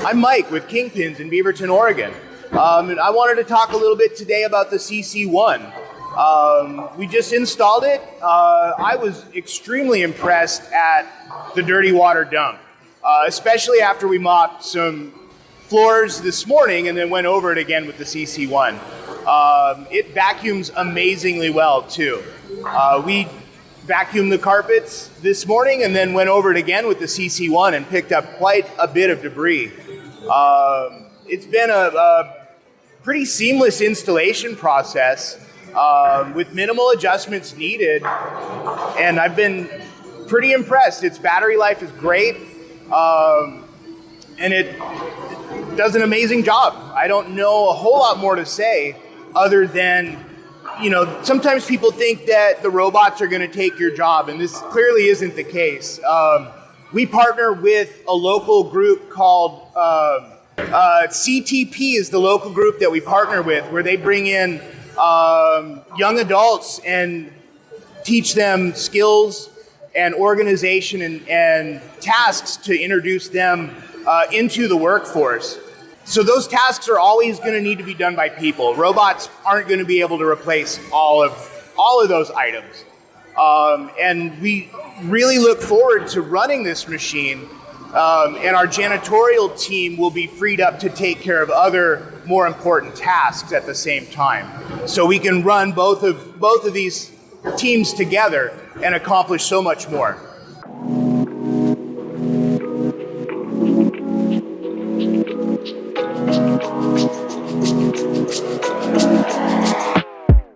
I'm Mike with Kingpins in Beaverton, Oregon. And I wanted to talk a little bit today about the CC1. We just installed it. I was extremely impressed at the dirty water dump, especially after we mopped some floors this morning and then went over it again with the CC1. It vacuums amazingly well too. We vacuumed the carpets this morning and then went over it again with the CC1 and picked up quite a bit of debris. It's been a pretty seamless installation process with minimal adjustments needed, and I've been pretty impressed. Its battery life is great, and it does an amazing job. I don't know a whole lot more to say other than, sometimes people think that the robots are going to take your job, and this clearly isn't the case. We partner with a local group called CTP is the local group that we partner with, where they bring in young adults and teach them skills and organization and tasks to introduce them into the workforce. So those tasks are always going to need to be done by people. Robots aren't going to be able to replace all of those items. And we really look forward to running this machine, and our janitorial team will be freed up to take care of other more important tasks at the same time. So we can run both of these teams together and accomplish so much more.